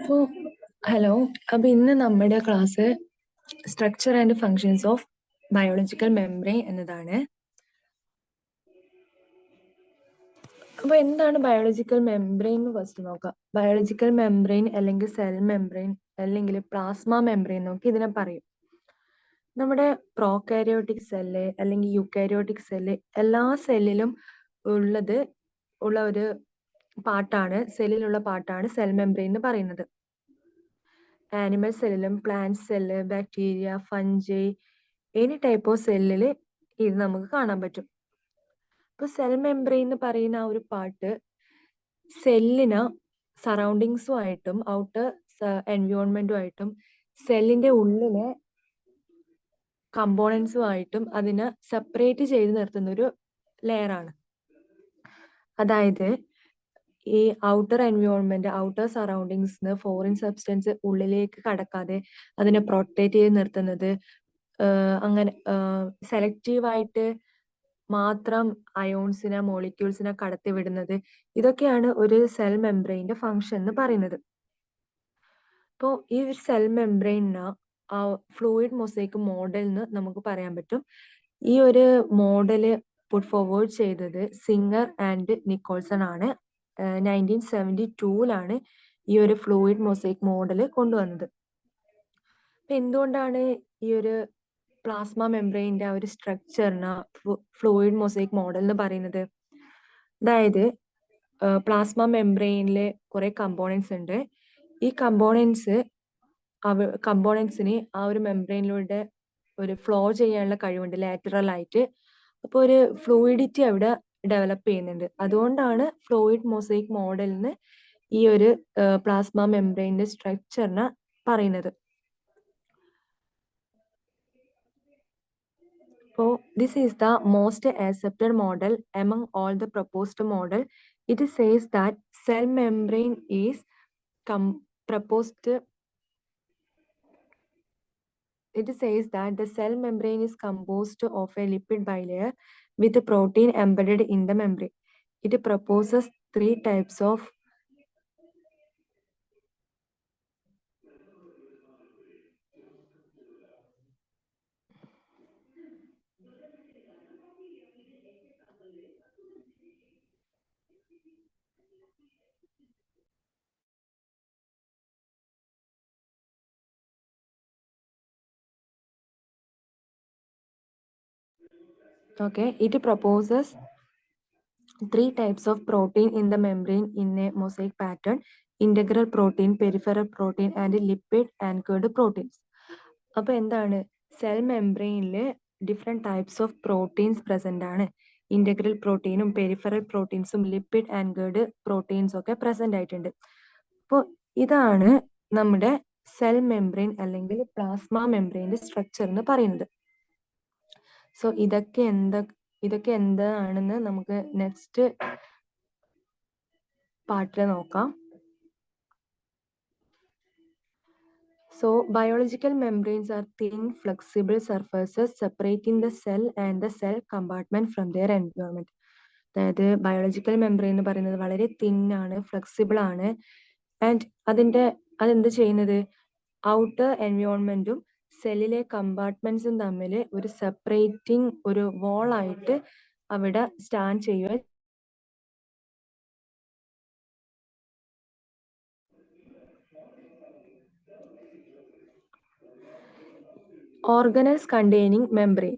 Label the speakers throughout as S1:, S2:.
S1: അപ്പോൾ ഹലോ, അപ്പോൾ ഇന്ന് നമ്മുടെ class structure and functions of biological membrane എന്നതാണ്. അപ്പോൾ എന്താണ് ബയോളജിക്കൽ മെംബ്രെയിൻ എന്ന് ഫസ്റ്റ് നോക്കാം. ബയോളജിക്കൽ മെംബ്രെയിൻ അല്ലെങ്കിൽ സെൽ മെംബ്രെയിൻ അല്ലെങ്കിൽ പ്ലാസ്മ മെംബ്രെയിൻ നോക്കി ഇതിനെ പറയും. നമ്മുടെ പ്രോകാരിയോട്ടിക് സെല്ല് അല്ലെങ്കിൽ യൂകാരിയോട്ടിക് സെല്ല് എല്ലാ സെല്ലിലും ഉള്ള ഒരു പാർട്ടാണ്, സെല്ലിലുള്ള പാർട്ടാണ് സെൽ മെംബ്രെയിൻ എന്ന് പറയുന്നത്. ആനിമൽ സെല്ലിലും plant cell, bacteria, fungi, any type of സെല്ലിൽ ഇത് നമുക്ക് കാണാൻ പറ്റും. ഇപ്പൊ സെൽ മെംബ്രെയിൻ എന്ന് പറയുന്ന ആ ഒരു പാർട്ട് സെല്ലിന് സറൗണ്ടിങ്സുമായിട്ടും ഔട്ടർ എൻവയോൺമെന്റുമായിട്ടും സെല്ലിന്റെ ഉള്ളിലെ കമ്പോണൻസുമായിട്ടും അതിനെ സെപ്പറേറ്റ് ചെയ്ത് നിർത്തുന്ന ഒരു ലെയറാണ്. അതായത് ഈ ഔട്ടർ എൻവയോൺമെന്റ്, ഔട്ടർ സറൗണ്ടിങ്സിന് ഫോറിൻ സബ്സ്റ്റൻസ് ഉള്ളിലേക്ക് കടക്കാതെ അതിനെ പ്രൊട്ടക്ട് ചെയ്ത് നിർത്തുന്നത്, അങ്ങനെ സെലക്റ്റീവായിട്ട് മാത്രം അയോൺസിനെ, മോളിക്യൂൾസിനെ കടത്തിവിടുന്നത്, ഇതൊക്കെയാണ് ഒരു സെൽ മെംബ്രെയിന്റെ ഫങ്ഷൻ എന്ന് പറയുന്നത്. അപ്പോൾ ഈ ഒരു സെൽ മെംബ്രെയിനിന് ആ ഫ്ലൂയിഡ് മൊസൈക്ക് മോഡൽ എന്ന് നമുക്ക് പറയാൻ പറ്റും. ഈ ഒരു മോഡല് പുട്ട് ഫോർവേഡ് ചെയ്തത് സിംഗർ ആൻഡ് നിക്കോൾസൺ ആണ്. 1972 ഈ ഒരു ഫ്ലൂയിഡ് മൊസൈക്ക് മോഡല് കൊണ്ടുവന്നത്. അപ്പൊ എന്തുകൊണ്ടാണ് ഈ ഒരു പ്ലാസ്മ മെംബ്രെയിൻ്റെ ആ ഒരു സ്ട്രക്ചറിന് ഫ്ലൂയിഡ് മൊസൈക്ക് മോഡൽ എന്ന് പറയുന്നത്? അതായത് പ്ലാസ്മ മെംബ്രെയിനിലെ കുറെ കമ്പോണൻസ് ഉണ്ട്. ഈ കമ്പോണൻസിന് ആ ഒരു മെംബ്രെയിനിലൂടെ ഒരു ഫ്ലോ ചെയ്യാനുള്ള കഴിവുണ്ട് ലാറ്ററൽ ആയിട്ട്. അപ്പോൾ ഒരു ഫ്ലൂയിഡിറ്റി അവിടെ ഡെവലപ്പ് ചെയ്യുന്നുണ്ട്. അതുകൊണ്ടാണ് ഫ്ലൂയിഡ് മൊസൈക്ക് മോഡലിന് ഈ ഒരു പ്ലാസ്മ മെംബ്രെയിൻ്റെ സ്ട്രക്ചറിനെ പറയുന്നത്. So this is the most accepted model among all the proposed model. It says that cell membrane is It says that the cell membrane is composed of a lipid bilayer with a protein embedded in the membrane. It proposes three types of it proposes three types of protein in the membrane in a mosaic pattern: integral protein, peripheral protein, and lipid anchored proteins. അപ്പോൾ എന്താണ്, cell മെംബ്രെയിനിൽ different types of proteins present ആണ്. Integral പ്രോട്ടീനും peripheral പ്രോട്ടീൻസും lipid anchored പ്രോട്ടീൻസും ഒക്കെ present ആയിട്ടുണ്ട്. അപ്പോൾ ഇതാണ് നമ്മുടെ സെൽ മെംബ്രെയിൻ അല്ലെങ്കിൽ പ്ലാസ്മ മെംബ്രെയിൻ്റെ സ്ട്രക്ചർ എന്ന് പറയുന്നത്. സോ ഇതൊക്കെ എന്താണെന്ന് നമുക്ക് നെക്സ്റ്റ് പാർട്ടിൽ നോക്കാം. So biological membranes are thin, flexible surfaces separating the cell and the cell compartment from their environment. അതായത് ബയോളജിക്കൽ മെംബ്രെയിൻ എന്ന് പറയുന്നത് വളരെ തിൻ ആണ്, ഫ്ലെക്സിബിൾ ആണ്. ആൻഡ് അതെന്ത് ചെയ്യുന്നത്, ഔട്ടർ എൻവയോൺമെന്റും സെല്ലിലെ കമ്പാർട്ട്മെന്റ്സും തമ്മിൽ ഒരു സെപ്പറേറ്റിംഗ് ഒരു വാളായിട്ട് അവിടെ സ്റ്റാൻഡ് ചെയ്യുക. Organelles containing membrane.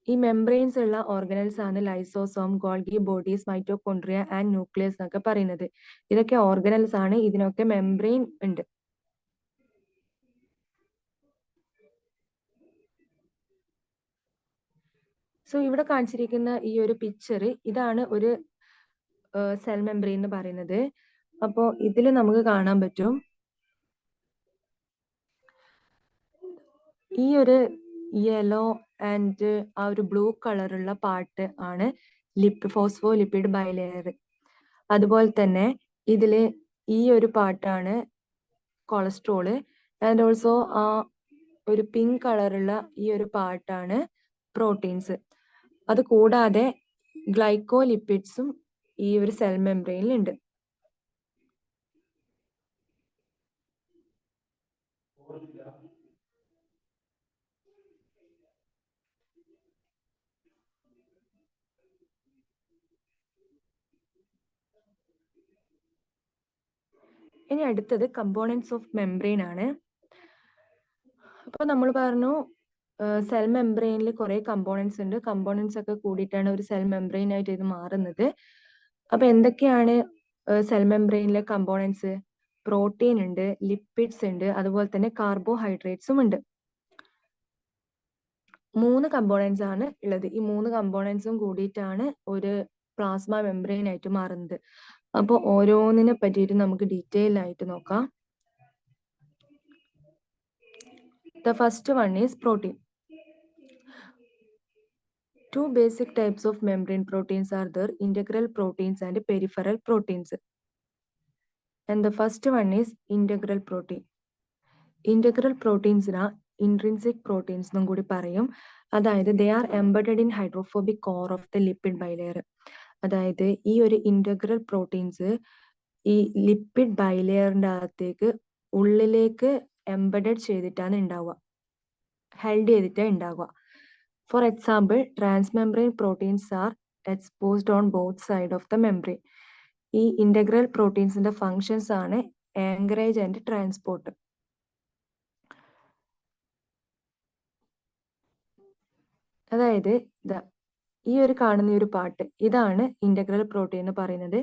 S1: ഈ മെംബ്രെയിൻസ് ഉള്ള ഓർഗനൽസ് ആണ് lysosome, Golgi bodies, mitochondria and nucleus എന്നൊക്കെ പറയുന്നത്. ഇതൊക്കെ ഓർഗനൽസ് ആണ്, ഇതിനൊക്കെ മെംബ്രെയിൻ ഉണ്ട്. സോ ഇവിടെ കാണിച്ചിരിക്കുന്ന ഈ ഒരു പിക്ചർ, ഇതാണ് ഒരു സെൽ മെംബ്രെയിൻ എന്ന് പറയുന്നത്. അപ്പോൾ ഇതിൽ നമുക്ക് കാണാൻ പറ്റും ഈ ഒരു യെല്ലോ ആൻഡ് ആ ഒരു ബ്ലൂ കളറുള്ള പാർട്ട് ആണ് ഫോസ്ഫോലിപ്പിഡ് ബൈലെയർ. അതുപോലെ തന്നെ ഇതില് ഈ ഒരു പാർട്ടാണ് കൊളസ്ട്രോള്. ആൻഡ് ഓൾസോ ആ ഒരു പിങ്ക് കളറുള്ള ഈ ഒരു പാർട്ടാണ് പ്രോട്ടീൻസ്. അത് കൂടാതെ ഗ്ലൈക്കോലിപ്പിഡ്സും ഈ ഒരു സെൽ മെംബ്രെയിനിലുണ്ട്. ഇനി അടുത്തത് കമ്പോണൻസ് ഓഫ് മെംബ്രെയിൻ ആണ്. അപ്പൊ നമ്മൾ പറഞ്ഞു സെൽ മെംബ്രെയിനിൽ കുറെ കമ്പോണൻസ് ഉണ്ട്. കമ്പോണൻസ് ഒക്കെ കൂടിയിട്ടാണ് ഒരു സെൽ മെംബ്രെയിൻ ആയിട്ട് ഇത് മാറുന്നത്. അപ്പൊ എന്തൊക്കെയാണ് സെൽ മെംബ്രെയിനിലെ കമ്പോണൻസ്? പ്രോട്ടീൻ ഉണ്ട്, ലിപ്പിഡ്സ് ഉണ്ട്, അതുപോലെ തന്നെ കാർബോഹൈഡ്രേറ്റ്സും ഉണ്ട്. 3 കമ്പോണൻസ് ആണ് ഉള്ളത്. ഈ 3 കമ്പോണൻസും കൂടിയിട്ടാണ് ഒരു പ്ലാസ്മ മെംബ്രെയിൻ ആയിട്ട് മാറുന്നത്. അപ്പോൾ ഓരോന്നിനെ പറ്റിയിട്ട് നമുക്ക് ഡീറ്റെയിൽ ആയിട്ട് നോക്കാം. The first one is protein. Two basic types of membrane proteins are there: integral proteins and peripheral proteins. And the first one is integral protein. Integral proteins are intrinsic proteins എന്നും കൂടി പറയും. അതായത് they are embedded in hydrophobic core of the lipid bilayer. അതായത് ഈ ഒരു integral proteins ഈ lipid ബൈലെയറിന്റെ അകത്തേക്ക് ഉള്ളിലേക്ക് എംബഡഡ് ചെയ്തിട്ടാണ് ഉണ്ടാവുക, ഹെൽഡ് ചെയ്തിട്ടാണ് ഉണ്ടാവുക. For example, transmembrane proteins are exposed on both side of the membrane. ഈ ഇന്റഗ്രൽ പ്രോട്ടീൻസിന്റെ ഫങ്ഷൻസ് ആണ് ആങ്കറേജ് ആൻഡ് ട്രാൻസ്പോർട്ട്. അതായത് ഈ ഒരു കാണുന്ന ഒരു പാർട്ട് ഇതാണ് ഇന്റഗ്രൽ പ്രോട്ടീൻ എന്ന് പറയുന്നത്.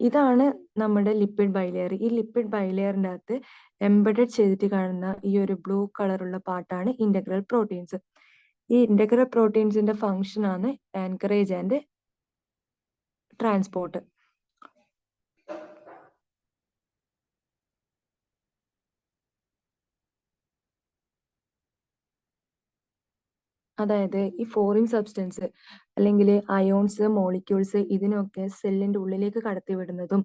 S1: ഇതാണ് നമ്മുടെ ലിപ്പിഡ് ബൈലെയർ. ഈ ലിപ്പിഡ് ബൈലെയറിന്റെ അകത്ത് എംബഡഡ് ചെയ്തിട്ട് കാണുന്ന ഈ ഒരു ബ്ലൂ കളറുള്ള പാർട്ടാണ് ഇന്റഗ്രൽ പ്രോട്ടീൻസ്. ഈ ഇന്റഗ്രൽ പ്രോട്ടീൻസിന്റെ ഫങ്ഷൻ ആണ് ആങ്കറേജ് ആൻഡ് ട്രാൻസ്പോർട്ട്. അതായത് ഈ ഫോറിൻ സബ്സ്റ്റൻസ് അല്ലെങ്കിൽ അയോൺസ്, മോളിക്യൂൾസ് ഇതിനൊക്കെ സെല്ലിന്റെ ഉള്ളിലേക്ക് കടത്തിവിടുന്നതും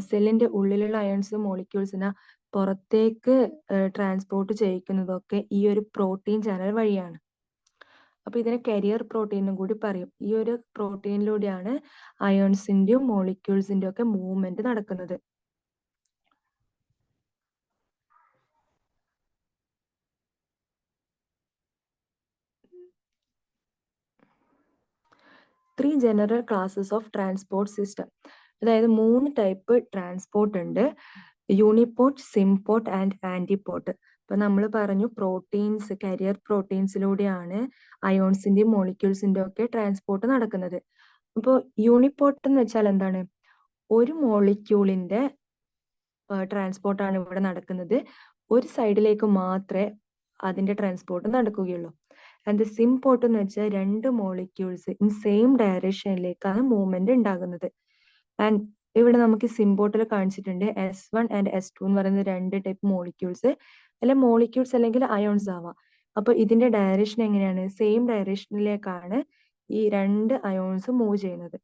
S1: സെല്ലിന്റെ ഉള്ളിലുള്ള അയോൺസ് മോളിക്യൂൾസിനെ പുറത്തേക്ക് ട്രാൻസ്പോർട്ട് ചെയ്യിക്കുന്നതൊക്കെ ഈ ഒരു പ്രോട്ടീൻ ചാനൽ വഴിയാണ്. അപ്പൊ ഇതിനെ കരിയർ പ്രോട്ടീൻ എന്നും കൂടി പറയും. ഈ ഒരു പ്രോട്ടീനിലൂടെയാണ് അയോൺസിന്റെയും മോളിക്യൂൾസിന്റെയും ഒക്കെ മൂവ്മെന്റ് നടക്കുന്നത്. Three general classes of transport system. അതായത് 3 ടൈപ്പ് ട്രാൻസ്പോർട്ട് ഉണ്ട്: യൂണിപോർട്ട്, സിംപോർട്ട് ആൻഡ് ആന്റിപോർട്ട്. ഇപ്പൊ നമ്മൾ പറഞ്ഞു പ്രോട്ടീൻസ്, കരിയർ പ്രോട്ടീൻസിലൂടെയാണ് അയോൺസിന്റെയും മോളിക്യൂൾസിന്റെയും ഒക്കെ ട്രാൻസ്പോർട്ട് നടക്കുന്നത്. അപ്പോൾ യൂണിപോർട്ട് എന്ന് വെച്ചാൽ എന്താണ്? ഒരു മോളിക്യൂളിന്റെ ട്രാൻസ്പോർട്ടാണ് ഇവിടെ നടക്കുന്നത്. ഒരു സൈഡിലേക്ക് മാത്രമേ അതിന്റെ ട്രാൻസ്പോർട്ട് നടക്കുകയുള്ളൂ. ആൻഡ് സിംപോർട്ട് എന്ന് വെച്ചാൽ 2 മോളിക്യൂൾസ് ഇൻ സെയിം ഡയറക്ഷനിലേക്കാണ് മൂവ്മെന്റ് ഉണ്ടാകുന്നത്. ആൻഡ് ഇവിടെ നമുക്ക് സിംപോർട്ടിൽ കാണിച്ചിട്ടുണ്ട് S1 ആൻഡ് S2 എന്ന് പറയുന്ന 2 ടൈപ്പ് മോളിക്യൂൾസ്. അല്ലെ മോളിക്യൂൾസ് അല്ലെങ്കിൽ അയോൺസ് ആവാം. അപ്പൊ ഇതിന്റെ ഡയറക്ഷൻ എങ്ങനെയാണ്? സെയിം ഡയറക്ഷനിലേക്കാണ് ഈ 2 അയോൺസ് മൂവ് ചെയ്യുന്നത്.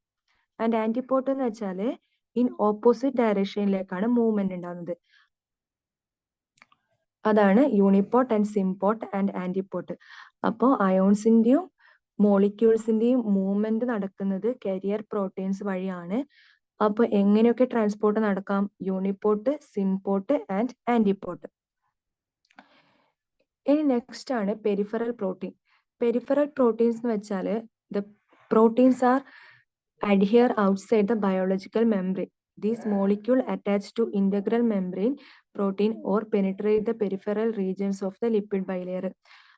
S1: ആൻഡ് ആന്റിപോർട്ട് എന്ന് വെച്ചാൽ ഇൻ ഓപ്പോസിറ്റ് ഡയറക്ഷനിലേക്കാണ് മൂവ്മെന്റ് ഉണ്ടാകുന്നത്. അതാണ് യൂണിപോർട്ട് ആൻഡ് സിംപോർട്ട് ആൻഡ് ആന്റിപോർട്ട്. അപ്പോൾ അയോൺസിന്റെയും മോളിക്യൂൾസിന്റെയും മൂവ്മെന്റ് നടക്കുന്നത് കരിയർ പ്രോട്ടീൻസ് വഴിയാണ്. അപ്പൊ എങ്ങനെയൊക്കെ ട്രാൻസ്പോർട്ട് നടക്കാം? യൂണിപോർട്ട്, സിംപോർട്ട് ആൻഡ് ആന്റിപോർട്ട്. ഇനി നെക്സ്റ്റ് ആണ് പെരിഫറൽ പ്രോട്ടീൻ. പെരിഫറൽ പ്രോട്ടീൻസ് എന്ന് വെച്ചാൽ the proteins are adhere outside the biological membrane. These molecules attach to integral membrane protein or penetrate the peripheral regions of the lipid bilayer.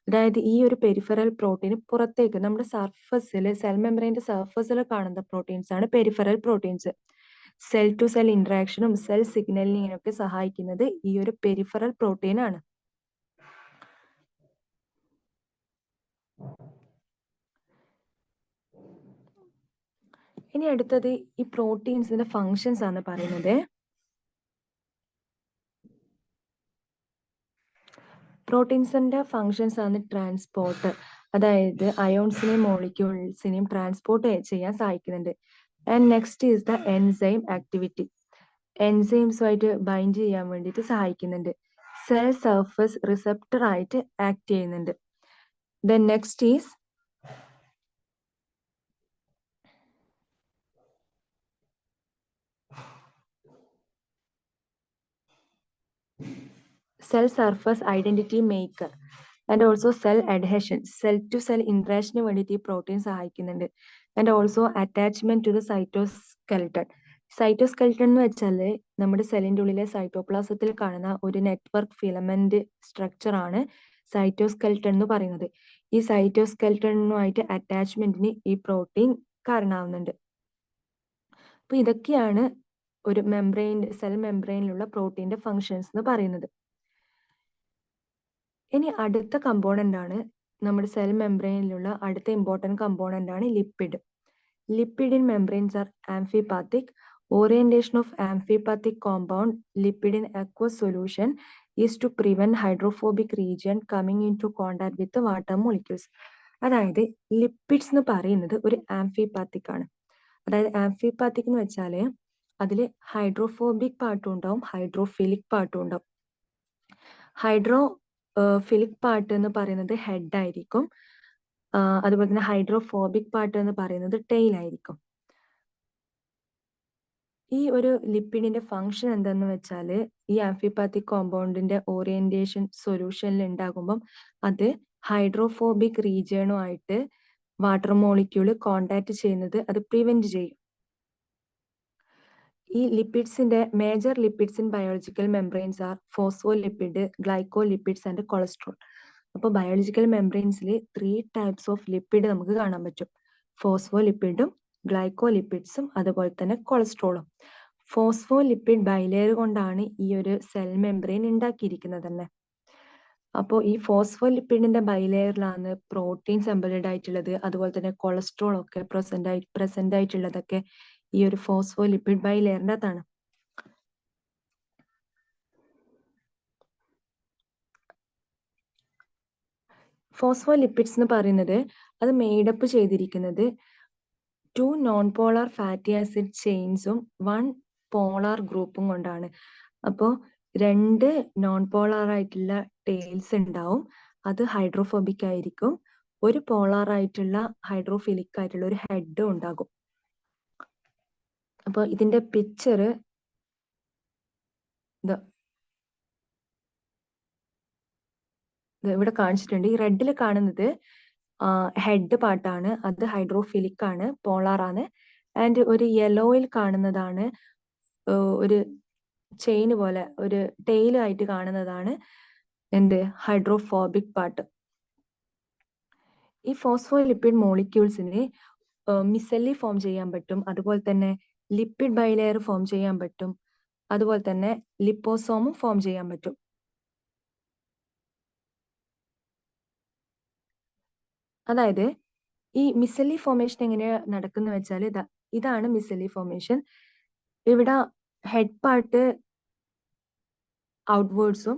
S1: അതായത് ഈ ഒരു peripheral protein പുറത്തേക്ക് നമ്മുടെ സർഫസിൽ, cell മെംബ്രെയിന്റെ സർഫസിൽ കാണുന്ന പ്രോട്ടീൻസ് ആണ് peripheral proteins. Cell to cell ഇന്ററാക്ഷനും സെൽ സിഗ്നലിങ്ങിനൊക്കെ സഹായിക്കുന്നത് ഈ ഒരു പെരിഫറൽ പ്രോട്ടീൻ ആണ്. ഇനി അടുത്തത് ഈ പ്രോട്ടീൻസിന്റെ ഫങ്ഷൻസ് ആണ് പറയുന്നത്. പ്രോട്ടീൻസിന്റെ ഫങ്ഷൻസ് ആണ് ട്രാൻസ്പോർട്ട്. അതായത് അയോൺസിനെയും മോളിക്യൂൾസിനെയും ട്രാൻസ്പോർട്ട് ചെയ്യാൻ സഹായിക്കുന്നുണ്ട്. And next is the enzyme activity. എൻസൈംസുമായിട്ട് ബൈൻഡ് ചെയ്യാൻ വേണ്ടിയിട്ട് സഹായിക്കുന്നുണ്ട്. സെൽ സർഫസ് റിസപ്റ്റർ ആയിട്ട് ആക്ട് ചെയ്യുന്നുണ്ട്. Then next is cell surface identity maker and also cell adhesion, cell to cell ഇൻട്രാക്ഷന് വേണ്ടിയിട്ട് ഈ പ്രോട്ടീൻ സഹായിക്കുന്നുണ്ട്. And also attachment to the cytoskeleton. Cytoskeleton എന്ന് വെച്ചാൽ നമ്മുടെ സെല്ലിന്റെ ഉള്ളിലെ സൈറ്റോപ്ലാസത്തിൽ കാണുന്ന ഒരു നെറ്റ്വർക്ക് ഫിലമെന്റ് സ്ട്രക്ചർ ആണ് സൈറ്റോസ്കെൽട്ടൺ എന്ന് പറയുന്നത്. ഈ സൈറ്റോസ്കെൽട്ടണുമായിട്ട് അറ്റാച്ച്മെന്റിന് ഈ പ്രോട്ടീൻ കാരണമാവുന്നുണ്ട്. അപ്പൊ ഇതൊക്കെയാണ് ഒരു സെൽ മെംബ്രെയിനിലുള്ള പ്രോട്ടീന്റെ ഫങ്ഷൻസ് എന്ന് പറയുന്നത്. ഇനി അടുത്ത കമ്പോണന്റ് ആണ് നമ്മുടെ സെൽ മെംബ്രെയിനിലുള്ള അടുത്ത ഇമ്പോർട്ടൻറ്റ് കമ്പോണന്റ് ആണ് lipid. Lipid in membranes are amphipathic. Orientation of amphipathic compound lipid in aqueous solution is to prevent hydrophobic region coming into contact with the water molecules. അതായത് lipids എന്ന് പറയുന്നത് ഒരു ആംഫിപാത്തിക് ആണ്. അതായത് ആംഫിപാത്തിക് എന്ന് വെച്ചാൽ അതിൽ ഹൈഡ്രോഫോബിക് പാർട്ടും ഉണ്ടാവും, ഹൈഡ്രോഫിലിക് പാർട്ടും ഉണ്ടാവും. ഹൈഡ്രോഫിലിക് പാർട്ട് എന്ന് പറയുന്നത് ഹെഡ് ആയിരിക്കും. അതുപോലെ തന്നെ ഹൈഡ്രോഫോബിക് പാർട്ട് എന്ന് പറയുന്നത് ടെയിൽ ആയിരിക്കും. ഈ ഒരു ലിപ്പിഡിന്റെ ഫംഗ്ഷൻ എന്താന്ന് വെച്ചാൽ ഈ ആംഫിപാത്തിക് കോമ്പൗണ്ടിന്റെ ഓറിയന്റേഷൻ സൊല്യൂഷനിൽ ഉണ്ടാകുമ്പം അത് ഹൈഡ്രോഫോബിക് റീജിയനുമായിട്ട് വാട്ടർ മോളിക്യൂള് കോണ്ടാക്ട് ചെയ്യുന്നത് അത് പ്രിവെന്റ് ചെയ്യും. ഈ ലിപ്പിഡ്സിന്റെ major lipids in biological membranes are phospholipid, glycolipids and cholesterol. അപ്പോൾ ബയോളജിക്കൽ മെംബ്രെയിൻസിൽ 3 ടൈപ്സ് ഓഫ് ലിപ്പിഡ് നമുക്ക് കാണാൻ പറ്റും. ഫോസ്ഫോലിപ്പിഡും ഗ്ലൈക്കോലിപ്പിഡ്സും അതുപോലെ തന്നെ കൊളസ്ട്രോളും. ഫോസ്ഫോലിപ്പിഡ് ബൈലെയർ കൊണ്ടാണ് ഈ ഒരു സെൽ മെംബ്രെയിൻ ഉണ്ടാക്കിയിരിക്കുന്നത് തന്നെ. അപ്പോൾ ഈ ഫോസ്ഫോലിപ്പിഡിന്റെ ബൈലെയറിലാണ് പ്രോട്ടീൻസ് എംബഡഡ് ആയിട്ടുള്ളത്, അതുപോലെ തന്നെ കൊളസ്ട്രോൾ ഒക്കെ പ്രസന്റ് ആയിട്ടുള്ളതൊക്കെ ഈ ഒരു ഫോസ്ഫോലിപ്പിഡ് ബൈലെയറിന്റെ അകത്താണ്. ഫോസ്ഫോലിപ്പിഡ്സ് എന്ന് പറയുന്നത് അത് മെയ്ഡപ്പ് ചെയ്തിരിക്കുന്നത് 2 നോൺ പോളാർ ഫാറ്റി ആസിഡ് ചെയിൻസും 1 പോളാർ ഗ്രൂപ്പും കൊണ്ടാണ്. അപ്പോൾ 2 നോൺ പോളാർ ആയിട്ടുള്ള ടെയിൽസ് ഉണ്ടാവും, അത് ഹൈഡ്രോഫോബിക് ആയിരിക്കും. ഒരു പോളാർ ആയിട്ടുള്ള ഹൈഡ്രോഫിലിക് ആയിട്ടുള്ള ഒരു ഹെഡും ഉണ്ടാകും. അപ്പോൾ ഇതിന്റെ പിക്ചർ ഇവിടെ കാണിച്ചിട്ടുണ്ട്. ഈ റെഡിൽ കാണുന്നത് ഹെഡ് പാർട്ടാണ്, അത് ഹൈഡ്രോഫിലിക് ആണ്, പോളാർ ആണ്. ആൻഡ് ഒരു യെലോയിൽ കാണുന്നതാണ് ഒരു ചെയിൻ പോലെ ഒരു ടെയിൽ ആയിട്ട് കാണുന്നതാണ് എന്ത് ഹൈഡ്രോഫോബിക് പാർട്ട്. ഈ ഫോസ്ഫോലിപ്പിഡ് മോളിക്യൂൾസിന് മിസെല്ലി ഫോം ചെയ്യാൻ പറ്റും, അതുപോലെ തന്നെ ലിപ്പിഡ് ബൈലെയർ ഫോം ചെയ്യാൻ പറ്റും, അതുപോലെ തന്നെ ലിപ്പോസോമും ഫോം ചെയ്യാൻ പറ്റും. അതായത് ഈ മിസെല്ലി ഫോർമേഷൻ എങ്ങനെയാ നടക്കുന്ന വെച്ചാൽ ഇതാണ് മിസെല്ലി ഫോർമേഷൻ. ഇവിടെ ഹെഡ് പാർട്ട് ഔട്ട്വേർഡ്സും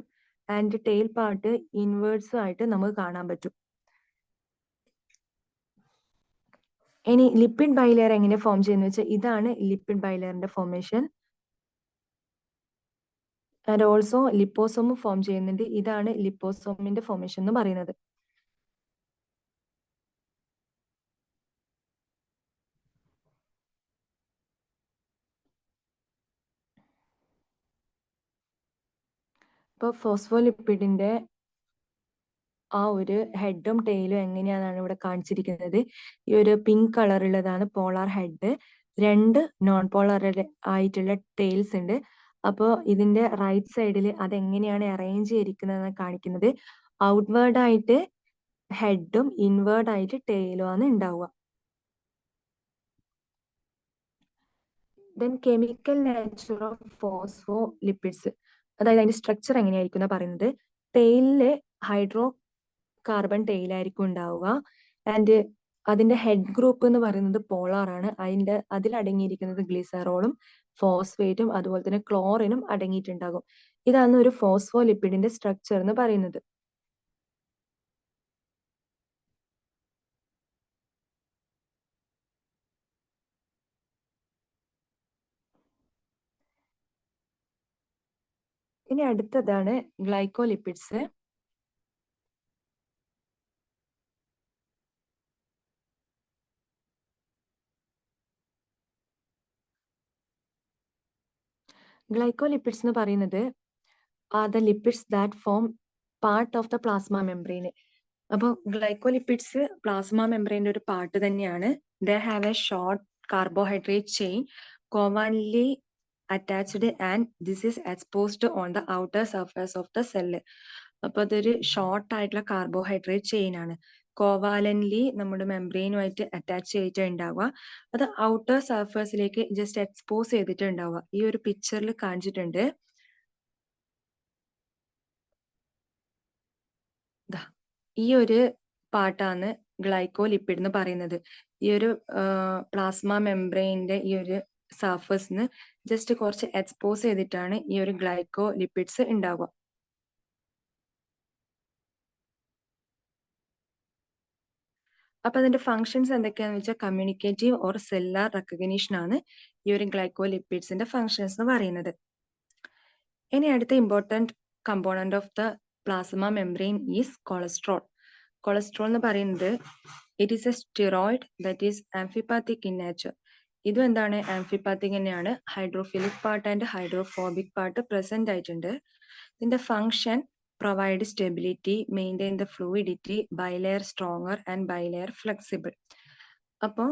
S1: ആൻഡ് ടെയിൽ പാർട്ട് ഇൻവേർഡ്സും ആയിട്ട് നമുക്ക് കാണാൻ പറ്റും. ഇനി ലിപ്പിഡ് ബൈലെയർ എങ്ങനെ ഫോം ചെയ്യുന്ന വെച്ചാൽ ഇതാണ് ലിപ്പിഡ് ബൈലെയറിന്റെ ഫോർമേഷൻ. ആൻഡ് ഓൾസോ ലിപ്പോസോമും ഫോം ചെയ്യുന്നുണ്ട്, ഇതാണ് ലിപ്പോസോമിന്റെ ഫോർമേഷൻ എന്ന് പറയുന്നത്. ഇപ്പൊ ഫോസ്ഫോലിപ്പിഡിന്റെ ആ ഒരു ഹെഡും ടെയിലും എങ്ങനെയാണെന്നാണ് ഇവിടെ കാണിച്ചിരിക്കുന്നത്. ഈ ഒരു പിങ്ക് കളറുള്ളതാണ് പോളാർ ഹെഡ്, 2 നോൺ പോളാർ ആയിട്ടുള്ള ടെയിൽസ് ഉണ്ട്. അപ്പോൾ ഇതിന്റെ റൈറ്റ് സൈഡിൽ അതെങ്ങനെയാണ് അറേഞ്ച് ചെയ്തിരിക്കുന്നതെന്ന് കാണിക്കുന്നത്. ഔട്ട്വേർഡ് ആയിട്ട് ഹെഡും ഇൻവേർഡ് ആയിട്ട് ടെയിലും ആണ് ഉണ്ടാവുക. Then chemical nature of phospholipids, അതായത് അതിന്റെ സ്ട്രക്ചർ എങ്ങനെയായിരിക്കും പറയുന്നത്. ടെയിലില് ഹൈഡ്രോ കാർബൺ ടെയിലായിരിക്കും ഉണ്ടാവുക. ആൻഡ് അതിന്റെ ഹെഡ് ഗ്രൂപ്പ് എന്ന് പറയുന്നത് പോളാർ ആണ്. അതിൽ അടങ്ങിയിരിക്കുന്നത് ഗ്ലിസറോളും ഫോസ്ഫേറ്റും അതുപോലെ തന്നെ ക്ലോറിനും അടങ്ങിയിട്ടുണ്ടാകും. ഇതാണ് ഒരു ഫോസ്ഫോലിപ്പിഡിന്റെ സ്ട്രക്ചർ എന്ന് പറയുന്നത്. ഇനി അടുത്തതാണ് ഗ്ലൈക്കോലിപ്പിഡ്സ്. ഗ്ലൈക്കോലിപ്പിഡ്സ് എന്ന് പറയുന്നത് are the lipids that form part of the plasma membrane. അപ്പോൾ ഗ്ലൈക്കോലിപ്പിഡ്സ് പ്ലാസ്മ മെംബ്രെയിൻ്റെ ഒരു പാർട്ട് തന്നെയാണ്. They have a short carbohydrate chain covalently attached and this is exposed on the outer surface of the cell. അപ്പോൾ അതൊരു short ആയിട്ടുള്ള carbohydrate chain ആണ്. കോവാലൻലി നമ്മുടെ മെംബ്രെയിനുമായിട്ട് attach ചെയ്തിട്ട് ഉണ്ടാവുക. അത് ഔട്ടർ സർഫേസിലേക്ക് ജസ്റ്റ് എക്സ്പോസ് ചെയ്തിട്ട് ഉണ്ടാവുക. ഈ ഒരു പിക്ചറിൽ കാണിച്ചിട്ടുണ്ട്. ഈ ഒരു പാർട്ടാണ് ഗ്ലൈക്കോലിപ്പിഡ് എന്ന് പറയുന്നത്. ഈ ഒരു പ്ലാസ്മ മെംബ്രെയിൻ്റെ ഈ ഒരു സർഫസിന് ജസ്റ്റ് കുറച്ച് എക്സ്പോസ് ചെയ്തിട്ടാണ് ഈ ഒരു ഗ്ലൈക്കോലിപ്പിഡ്സ് ഉണ്ടാവുക. അപ്പൊ അതിന്റെ ഫങ്ഷൻസ് എന്തൊക്കെയാന്ന് വെച്ചാൽ കമ്മ്യൂണിക്കേറ്റീവ് ഓർ സെല്ലാർ റെക്കഗ്നീഷൻ ആണ് ഈ ഒരു ഗ്ലൈക്കോലിപ്പിഡ്സിന്റെ ഫങ്ഷൻസ് എന്ന് പറയുന്നത്. ഇനി അടുത്ത important component of the plasma membrane is cholesterol. Cholesterol എന്ന് പറയുന്നത് it is a steroid that is amphipathic in nature. ഇതും എന്താണ്, ആംഫിപാത്തിക് തന്നെയാണ്. Hydrophilic part and hydrophobic part present ആയിട്ടുണ്ട്. ഇതിന്റെ function provide stability, maintain the fluidity, bilayer stronger and bilayer flexible. അപ്പോൾ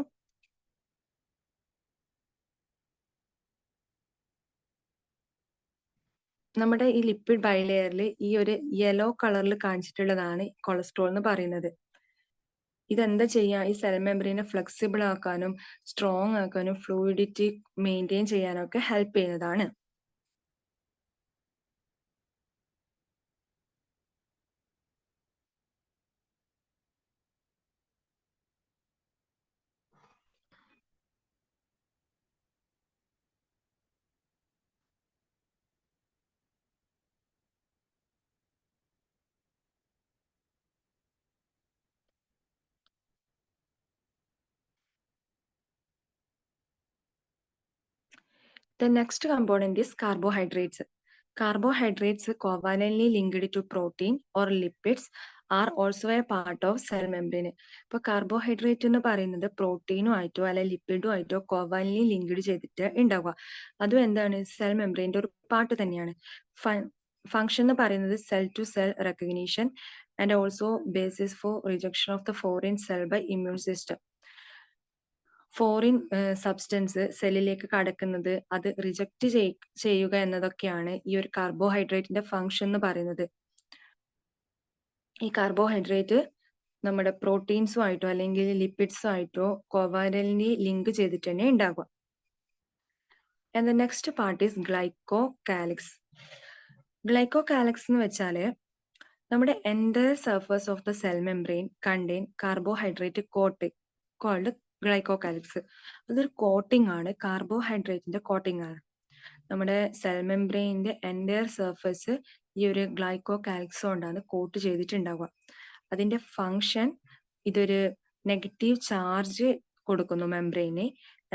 S1: നമ്മുടെ ഈ ലിപ്പിഡ് ബൈലെയറിൽ ഈ ഒരു യെല്ലോ കളറിൽ കാണിച്ചിട്ടുള്ളതാണ് കൊളസ്ട്രോൾ എന്ന് പറയുന്നത്. ഇതെന്താ ചെയ്യുക, ഈ സെൽ മെംബ്രെയിനെ ഫ്ലെക്സിബിൾ ആക്കാനും സ്ട്രോങ് ആക്കാനും ഫ്ലൂയിഡിറ്റി മെയിൻറ്റെയിൻ ചെയ്യാനും ഒക്കെ ഹെൽപ്പ് ചെയ്യുന്നതാണ്. The next component is carbohydrates. Carbohydrates covalently linked to protein or lipids are also a part of cell membrane. ഇപ്പോൾ കാർബോഹൈഡ്രേറ്റ് എന്ന് പറയുന്നത് പ്രോട്ടീനും ആയിട്ടോ അല്ലെങ്കിൽ ലിപ്പിഡും ആയിട്ടോ കോവാലന്റ്ലി ലിങ്ക്ഡ് ചെയ്തിട്ട് ഉണ്ടാവുക. അതും എന്താണ്, സെൽ മെംബ്രെയിൻ്റെ ഒരു പാർട്ട് തന്നെയാണ്. ഫങ്ഷൻ എന്ന് പറയുന്നത് cell to cell recognition and also basis for rejection of the foreign cell by immune system. Foreign substance സെല്ലിലേക്ക് കടക്കുന്നത് അത് റിജക്റ്റ് ചെയ്യുക എന്നതൊക്കെയാണ് ഈ ഒരു കാർബോഹൈഡ്രേറ്റിന്റെ ഫങ്ഷൻ എന്ന് പറയുന്നത്. ഈ കാർബോഹൈഡ്രേറ്റ് നമ്മുടെ പ്രോട്ടീൻസും ആയിട്ടോ അല്ലെങ്കിൽ ലിപ്പിഡ്സും ആയിട്ടോ കോവാലന്റ്ലി ലിങ്ക് ചെയ്തിട്ട് തന്നെ ഉണ്ടാകുക. And the next part is glycocalyx. Glycocalyx എന്ന് വെച്ചാല് നമ്മുടെ entire surface of the cell membrane contain carbohydrate coating called glycocalyx. അതൊരു കോട്ടിംഗ് ആണ്, കാർബോഹൈഡ്രേറ്റിന്റെ കോട്ടിംഗ് ആണ്. നമ്മുടെ സെൽ മെംബ്രെയിൻ്റെ എൻ്റയർ സർഫേസ് ഈ ഒരു ഗ്ലൈക്കോകാലിക്സ് കൊണ്ടാണ് കോട്ട് ചെയ്തിട്ടുണ്ടാവുക. അതിന്റെ ഫങ്ഷൻ ഇതൊരു നെഗറ്റീവ് ചാർജ് കൊടുക്കുന്നു മെംബ്രെയിനെ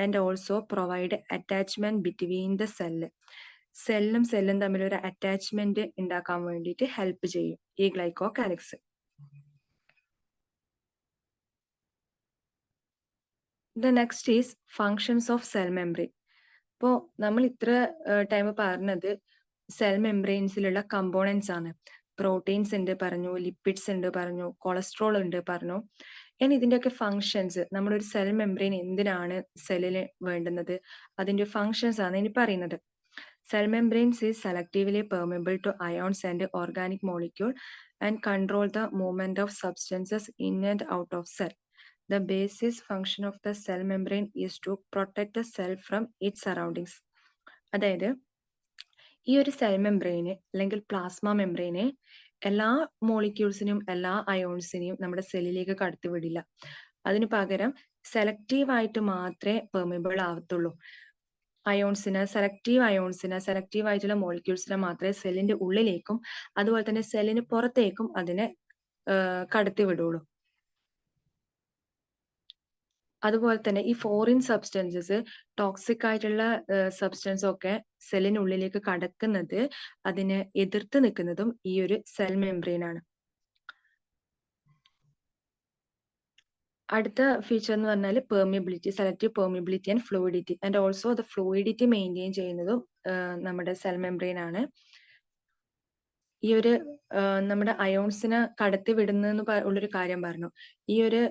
S1: and also provide attachment between the cell. സെല്ലും സെല്ലും തമ്മിൽ ഒരു അറ്റാച്ച്മെന്റ് ഉണ്ടാക്കാൻ വേണ്ടിയിട്ട് ഹെൽപ്പ് ചെയ്യും ഈ ഗ്ലൈക്കോകാലിക്സ്. The next is functions of cell membrane. ഇപ്പോൾ നമ്മൾ ഇത്ര ടൈം പറഞ്ഞത് സെൽ മെംബ്രെയിൻസിലുള്ള കമ്പോണൻസ് ആണ്. പ്രോട്ടീൻസ് ഉണ്ട് പറഞ്ഞു, ലിപ്പിഡ്സ് ഉണ്ട് പറഞ്ഞു, കൊളസ്ട്രോൾ ഉണ്ട് പറഞ്ഞു. ഇനി ഇതിൻ്റെയൊക്കെ ഫങ്ഷൻസ്, നമ്മുടെ ഒരു സെൽ മെംബ്രെയിൻ എന്തിനാണ് സെല്ലിന് വേണ്ടുന്നത്, അതിൻ്റെ ഫങ്ഷൻസ് ആണ് ഇനി പറയുന്നത്. Cell membranes is selectively permeable to ions and organic molecule and control the movement of substances in and out of cell. The basic function of the cell membrane is to protect the cell from its surroundings. അതായത് ഈ ഒരു cell membrane അല്ലെങ്കിൽ plasma മെംബ്രെയിനെ എല്ലാ മോളിക്യൂൾസിനും എല്ലാ അയോൺസിനെയും നമ്മുടെ സെല്ലിലേക്ക് കടത്തിവിടില്ല. അതിനു പകരം selective ആയിട്ട് മാത്രമേ പെർമിബിൾ ആവത്തുള്ളൂ. സെലക്റ്റീവ് ആയിട്ടുള്ള മോളിക്യൂൾസിനെ മാത്രമേ സെല്ലിന്റെ ഉള്ളിലേക്കും അതുപോലെ തന്നെ സെല്ലിന് പുറത്തേക്കും അതിനെ കടത്തിവിടുള്ളൂ. അതുപോലെ തന്നെ ഈ ഫോറിൻ സബ്സ്റ്റൻസസ്, ടോക്സിക് ആയിട്ടുള്ള സബ്സ്റ്റൻസ് ഒക്കെ സെല്ലിനുള്ളിലേക്ക് കടക്കുന്നത്, അതിനെ എതിർത്ത് നിൽക്കുന്നതും ഈ ഒരു സെൽ മെംബ്രെയിൻ ആണ്. അടുത്ത ഫീച്ചർ എന്ന് പറഞ്ഞാൽ permeability, selective permeability and fluidity. And also the fluidity maintain ചെയ്യുന്നതും നമ്മുടെ സെൽ മെംബ്രെയിൻ ആണ്. ഈ ഒരു നമ്മുടെ അയോൺസിനെ കടത്തി വിടുന്നെന്ന് ഉള്ളൊരു കാര്യം പറഞ്ഞു. ഈ ഒരു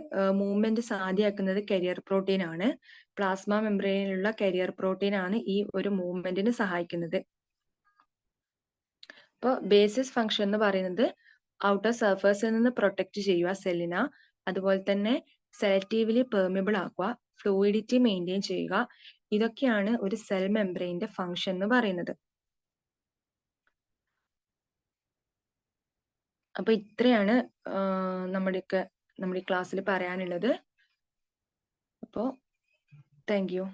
S1: മൂവ്മെന്റ് സാധ്യമാക്കുന്നത് കരിയർ പ്രോട്ടീൻ ആണ്. പ്ലാസ്മ മെംബ്രെയിനിലുള്ള കരിയർ പ്രോട്ടീൻ ആണ് ഈ ഒരു മൂവ്മെന്റിന് സഹായിക്കുന്നത്. അപ്പോൾ ബേസിസ് ഫംഗ്ഷൻ എന്ന് പറയുന്നത് ഔട്ടർ സർഫേസിൽ നിന്ന് പ്രൊട്ടക്ട് ചെയ്യുക സെല്ലിനെ, അതുപോലെ തന്നെ സെലക്റ്റീവ്ലി പെർമിബിൾ ആക്കുക, ഫ്ലൂയിഡിറ്റി മെയിൻറ്റെയിൻ ചെയ്യുക. ഇതൊക്കെയാണ് ഒരു സെൽ മെംബ്രെയിന്റെ ഫംഗ്ഷൻ എന്ന് പറയുന്നത്. അപ്പൊ ഇത്രയാണ് നമ്മുടെ ക്ലാസ്സിൽ പറയാനുള്ളത്. അപ്പോൾ താങ്ക് യു.